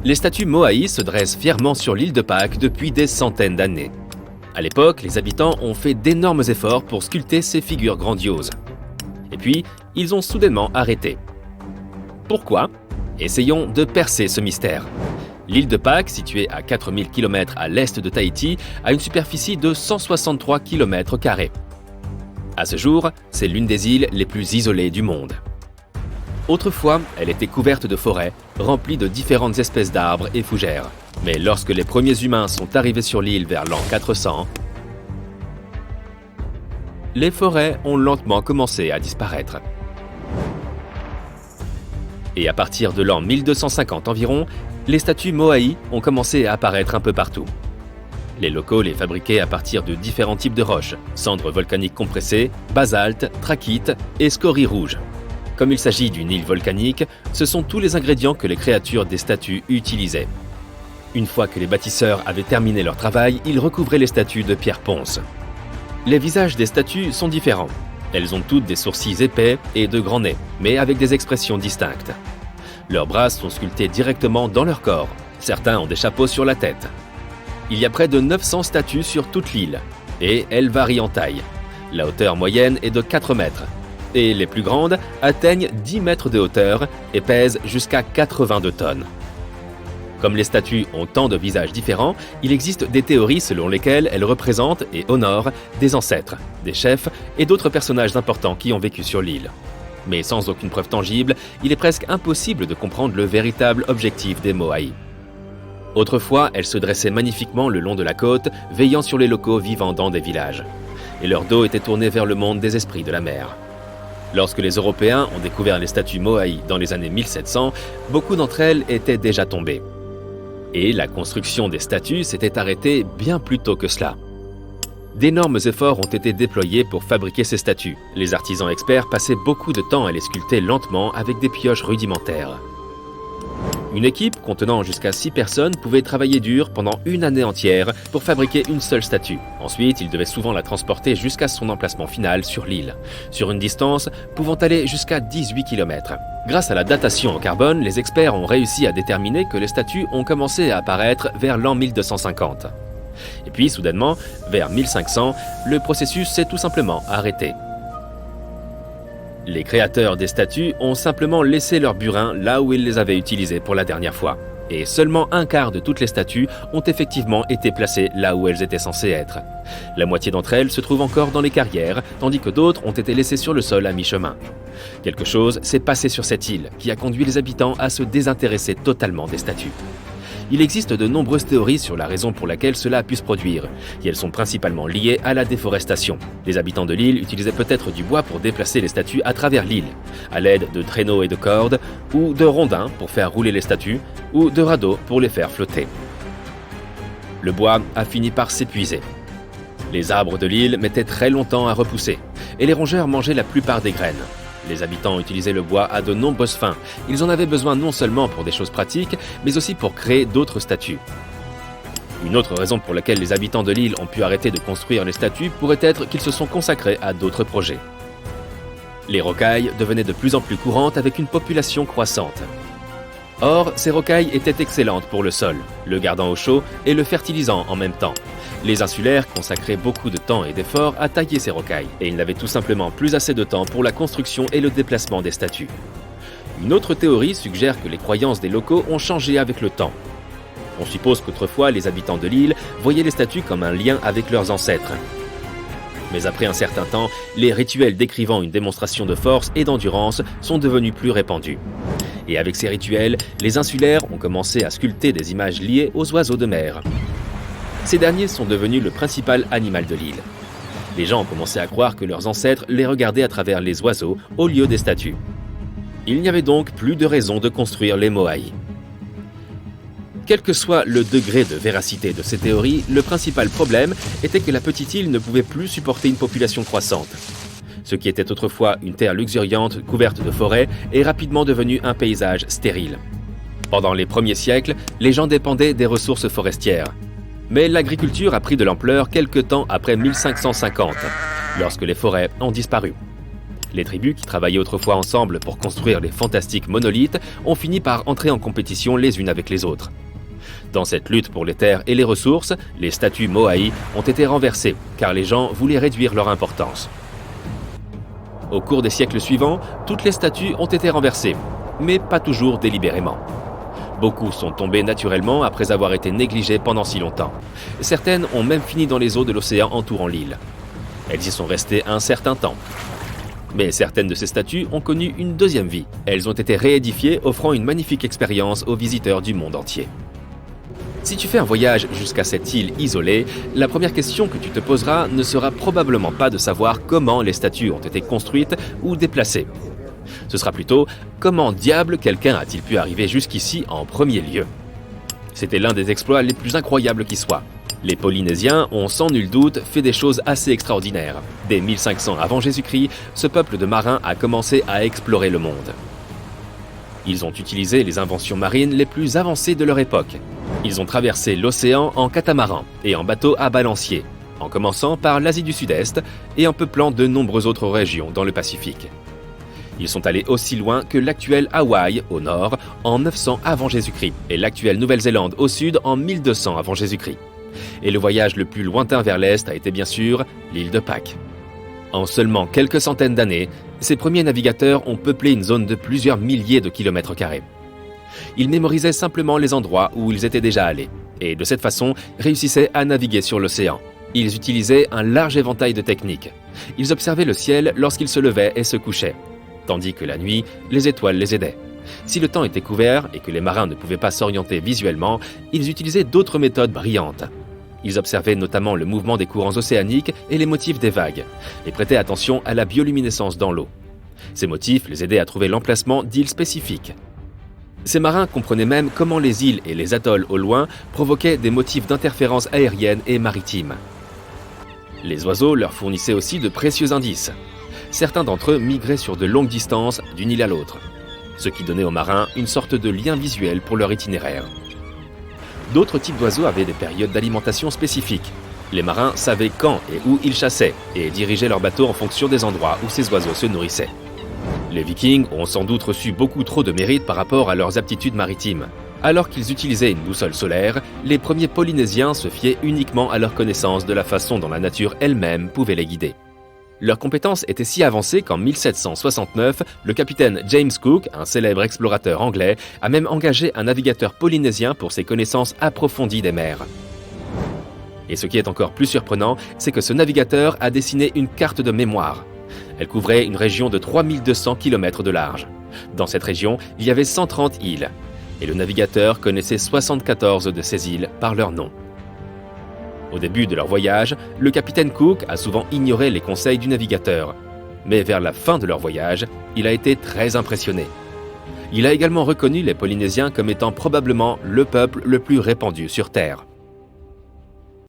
Les statues Moai se dressent fièrement sur l'île de Pâques depuis des centaines d'années. À l'époque, les habitants ont fait d'énormes efforts pour sculpter ces figures grandioses. Et puis, ils ont soudainement arrêté. Pourquoi ? Essayons de percer ce mystère. L'île de Pâques, située à 4000 km à l'est de Tahiti, a une superficie de 163 km². À ce jour, c'est l'une des îles les plus isolées du monde. Autrefois, elle était couverte de forêts, remplies de différentes espèces d'arbres et fougères. Mais lorsque les premiers humains sont arrivés sur l'île vers l'an 400, les forêts ont lentement commencé à disparaître. Et à partir de l'an 1250 environ, les statues Moai ont commencé à apparaître un peu partout. Les locaux les fabriquaient à partir de différents types de roches, cendres volcaniques compressées, basalte, trachyte et scories rouges. Comme il s'agit d'une île volcanique, ce sont tous les ingrédients que les créatures des statues utilisaient. Une fois que les bâtisseurs avaient terminé leur travail, ils recouvraient les statues de pierre ponce. Les visages des statues sont différents. Elles ont toutes des sourcils épais et de grands nez, mais avec des expressions distinctes. Leurs bras sont sculptés directement dans leur corps. Certains ont des chapeaux sur la tête. Il y a près de 900 statues sur toute l'île, et elles varient en taille. La hauteur moyenne est de 4 mètres, et les plus grandes atteignent 10 mètres de hauteur et pèsent jusqu'à 82 tonnes. Comme les statues ont tant de visages différents, il existe des théories selon lesquelles elles représentent et honorent des ancêtres, des chefs et d'autres personnages importants qui ont vécu sur l'île. Mais sans aucune preuve tangible, il est presque impossible de comprendre le véritable objectif des Moai. Autrefois, elles se dressaient magnifiquement le long de la côte, veillant sur les locaux vivant dans des villages. Et leur dos était tourné vers le monde des esprits de la mer. Lorsque les Européens ont découvert les statues Moai dans les années 1700, beaucoup d'entre elles étaient déjà tombées. Et la construction des statues s'était arrêtée bien plus tôt que cela. D'énormes efforts ont été déployés pour fabriquer ces statues. Les artisans experts passaient beaucoup de temps à les sculpter lentement avec des pioches rudimentaires. Une équipe contenant jusqu'à 6 personnes pouvait travailler dur pendant une année entière pour fabriquer une seule statue. Ensuite, ils devaient souvent la transporter jusqu'à son emplacement final sur l'île, sur une distance pouvant aller jusqu'à 18 km. Grâce à la datation en carbone, les experts ont réussi à déterminer que les statues ont commencé à apparaître vers l'an 1250. Et puis, soudainement, vers 1500, le processus s'est tout simplement arrêté. Les créateurs des statues ont simplement laissé leurs burins là où ils les avaient utilisés pour la dernière fois. Et seulement un quart de toutes les statues ont effectivement été placées là où elles étaient censées être. La moitié d'entre elles se trouvent encore dans les carrières, tandis que d'autres ont été laissées sur le sol à mi-chemin. Quelque chose s'est passé sur cette île, qui a conduit les habitants à se désintéresser totalement des statues. Il existe de nombreuses théories sur la raison pour laquelle cela a pu se produire, et elles sont principalement liées à la déforestation. Les habitants de l'île utilisaient peut-être du bois pour déplacer les statues à travers l'île, à l'aide de traîneaux et de cordes, ou de rondins pour faire rouler les statues, ou de radeaux pour les faire flotter. Le bois a fini par s'épuiser. Les arbres de l'île mettaient très longtemps à repousser, et les rongeurs mangeaient la plupart des graines. Les habitants utilisaient le bois à de nombreuses fins. Ils en avaient besoin non seulement pour des choses pratiques, mais aussi pour créer d'autres statues. Une autre raison pour laquelle les habitants de l'île ont pu arrêter de construire les statues pourrait être qu'ils se sont consacrés à d'autres projets. Les rocailles devenaient de plus en plus courantes avec une population croissante. Or, ces rocailles étaient excellentes pour le sol, le gardant au chaud et le fertilisant en même temps. Les insulaires consacraient beaucoup de temps et d'efforts à tailler ces rocailles, et ils n'avaient tout simplement plus assez de temps pour la construction et le déplacement des statues. Une autre théorie suggère que les croyances des locaux ont changé avec le temps. On suppose qu'autrefois, les habitants de l'île voyaient les statues comme un lien avec leurs ancêtres. Mais après un certain temps, les rituels décrivant une démonstration de force et d'endurance sont devenus plus répandus. Et avec ces rituels, les insulaires ont commencé à sculpter des images liées aux oiseaux de mer. Ces derniers sont devenus le principal animal de l'île. Les gens ont commencé à croire que leurs ancêtres les regardaient à travers les oiseaux au lieu des statues. Il n'y avait donc plus de raison de construire les Moai. Quel que soit le degré de véracité de ces théories, le principal problème était que la petite île ne pouvait plus supporter une population croissante. Ce qui était autrefois une terre luxuriante couverte de forêts est rapidement devenu un paysage stérile. Pendant les premiers siècles, les gens dépendaient des ressources forestières. Mais l'agriculture a pris de l'ampleur quelque temps après 1550, lorsque les forêts ont disparu. Les tribus qui travaillaient autrefois ensemble pour construire les fantastiques monolithes ont fini par entrer en compétition les unes avec les autres. Dans cette lutte pour les terres et les ressources, les statues Moai ont été renversées car les gens voulaient réduire leur importance. Au cours des siècles suivants, toutes les statues ont été renversées, mais pas toujours délibérément. Beaucoup sont tombées naturellement après avoir été négligées pendant si longtemps. Certaines ont même fini dans les eaux de l'océan entourant l'île. Elles y sont restées un certain temps. Mais certaines de ces statues ont connu une deuxième vie. Elles ont été réédifiées, offrant une magnifique expérience aux visiteurs du monde entier. Si tu fais un voyage jusqu'à cette île isolée, la première question que tu te poseras ne sera probablement pas de savoir comment les statues ont été construites ou déplacées. Ce sera plutôt comment diable quelqu'un a-t-il pu arriver jusqu'ici en premier lieu. C'était l'un des exploits les plus incroyables qui soient. Les Polynésiens ont sans nul doute fait des choses assez extraordinaires. Dès 1500 avant Jésus-Christ, ce peuple de marins a commencé à explorer le monde. Ils ont utilisé les inventions marines les plus avancées de leur époque. Ils ont traversé l'océan en catamaran et en bateau à balancier, en commençant par l'Asie du Sud-Est et en peuplant de nombreuses autres régions dans le Pacifique. Ils sont allés aussi loin que l'actuel Hawaï au nord en 900 avant Jésus-Christ et l'actuelle Nouvelle-Zélande au sud en 1200 avant Jésus-Christ. Et le voyage le plus lointain vers l'est a été bien sûr l'île de Pâques. En seulement quelques centaines d'années, ces premiers navigateurs ont peuplé une zone de plusieurs milliers de kilomètres carrés. Ils mémorisaient simplement les endroits où ils étaient déjà allés, et de cette façon réussissaient à naviguer sur l'océan. Ils utilisaient un large éventail de techniques. Ils observaient le ciel lorsqu'il se levait et se couchait, tandis que la nuit, les étoiles les aidaient. Si le temps était couvert et que les marins ne pouvaient pas s'orienter visuellement, ils utilisaient d'autres méthodes brillantes. Ils observaient notamment le mouvement des courants océaniques et les motifs des vagues, et prêtaient attention à la bioluminescence dans l'eau. Ces motifs les aidaient à trouver l'emplacement d'îles spécifiques. Ces marins comprenaient même comment les îles et les atolls au loin provoquaient des motifs d'interférence aérienne et maritime. Les oiseaux leur fournissaient aussi de précieux indices. Certains d'entre eux migraient sur de longues distances d'une île à l'autre, ce qui donnait aux marins une sorte de lien visuel pour leur itinéraire. D'autres types d'oiseaux avaient des périodes d'alimentation spécifiques. Les marins savaient quand et où ils chassaient et dirigeaient leurs bateaux en fonction des endroits où ces oiseaux se nourrissaient. Les Vikings ont sans doute reçu beaucoup trop de mérite par rapport à leurs aptitudes maritimes. Alors qu'ils utilisaient une boussole solaire, les premiers Polynésiens se fiaient uniquement à leur connaissance de la façon dont la nature elle-même pouvait les guider. Leurs compétences étaient si avancées qu'en 1769, le capitaine James Cook, un célèbre explorateur anglais, a même engagé un navigateur polynésien pour ses connaissances approfondies des mers. Et ce qui est encore plus surprenant, c'est que ce navigateur a dessiné une carte de mémoire. Elle couvrait une région de 3200 km de large. Dans cette région, il y avait 130 îles, et le navigateur connaissait 74 de ces îles par leur nom. Au début de leur voyage, le capitaine Cook a souvent ignoré les conseils du navigateur. Mais vers la fin de leur voyage, il a été très impressionné. Il a également reconnu les Polynésiens comme étant probablement le peuple le plus répandu sur Terre.